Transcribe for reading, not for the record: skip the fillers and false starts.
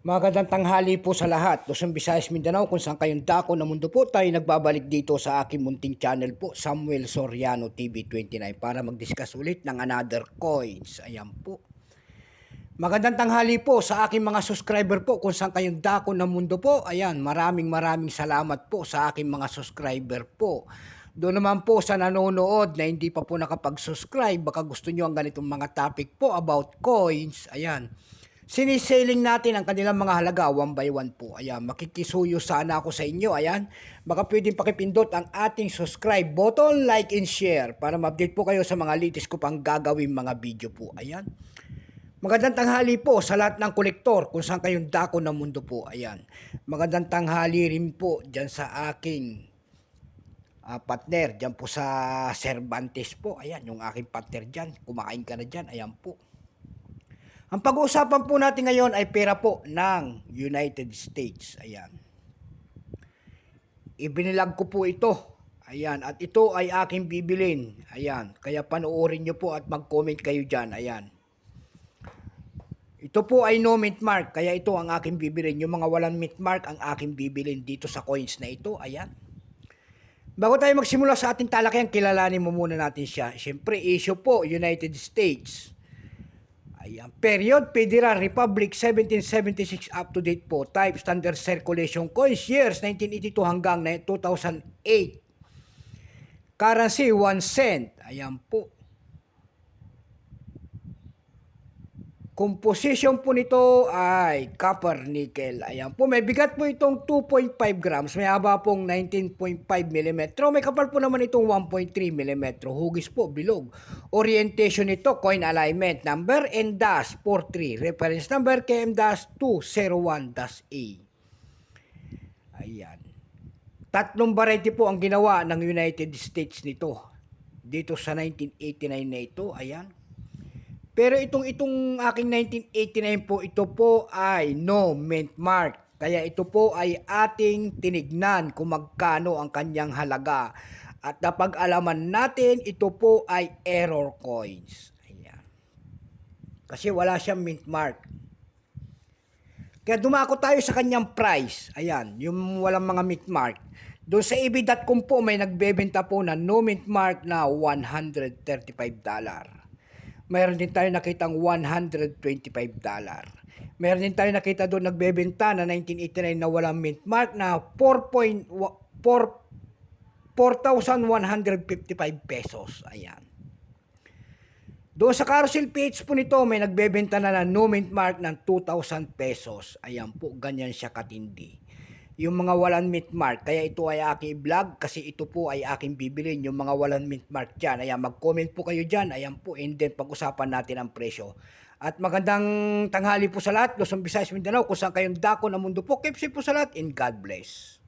Magandang tanghali po sa lahat. Luzon, Visayas, Mindanao, kung saan kayong dako ng mundo po, tayo nagbabalik dito sa aking munting channel po, Samuel Soriano TV 29, para mag-discuss ulit ng another coins. Ayan po. Magandang tanghali po sa aking mga subscriber po, kung saan kayong dako ng mundo po. Ayan, maraming salamat po sa aking mga subscriber po. Doon naman po sa nanonood na hindi pa po nakapag-subscribe, baka gusto nyo ang ganitong mga topic po about coins. Ayan. Siniselling natin ang kanilang mga halaga one by one po. Ayan, makikisuyo sana ako sa inyo. Ayan, baka pwedeng pakipindot ang ating subscribe button, like and share para ma-update po kayo sa mga latest ko pang gagawin mga video po. Ayan. Magandang tanghali po sa lahat ng kolektor kung saan kayong dako ng mundo po. Ayan. Magandang tanghali rin po dyan sa aking partner. Dyan po sa Cervantes po. Ayan, yung aking partner dyan. Kumakain ka na dyan. Ayan po. Ang pag-uusapan po natin ngayon ay pera po ng United States. Ayan. Ibinilag ko po ito. Ayan. At ito ay aking bibilin. Ayan. Kaya panoorin nyo po at mag-comment kayo dyan. Ayan. Ito po ay no mint mark. Kaya ito ang aking bibilin. Yung mga walang mint mark ang aking bibilin dito sa coins na ito. Ayan. Bago tayo magsimula sa ating talakayan, kilalanin mo muna natin siya. Siyempre, issue po, United States. Ayan. Period, Federal Republic, 1776 up to date po. Type, Standard Circulation Coins, years 1982 hanggang 2008. Currency, 1 cent. Ayan po. Composition po nito ay copper nickel. Ayan po, may bigat po itong 2.5 grams. May haba pong 19.5 mm. May kapal po naman itong 1.3 mm. Hugis po, bilog. Orientation nito, coin alignment. Number N-43. Reference number KM-201-A. Ayan. Tatlong variety po ang ginawa ng United States nito. Dito sa 1989 na ito. Ayan. Pero itong aking 1989 po, ito po ay no mint mark. Kaya ito po ay ating tinignan kung magkano ang kanyang halaga. At napag-alaman natin, ito po ay error coins. Ayan. Kasi wala siyang mint mark. Kaya dumako tayo sa kanyang price. Ayan, yung walang mga mint mark. Doon sa ebi.com po may nagbebenta po na no mint mark na $135. Mayroon din tayo nakitang $125. Mayroon din tayo nakita doon nagbebenta na 1989 na walang mint mark na 4,155 pesos. Ayan. Doon sa carousel page po nito may nagbebenta na no mint mark ng 2,000 pesos. Ayan po, ganyan siya katindi. Yung mga walang mint mark, kaya ito ay aking vlog kasi ito po ay aking bibilin, yung mga walang mint mark dyan. Ayan, mag-comment po kayo dyan. Ayan po, and then pag-usapan natin ang presyo. At magandang tanghali po sa lahat, Luzon, Visayas, Mindanao, kung saan kayong dako ng mundo po. Keep safe po sa lahat, and God bless.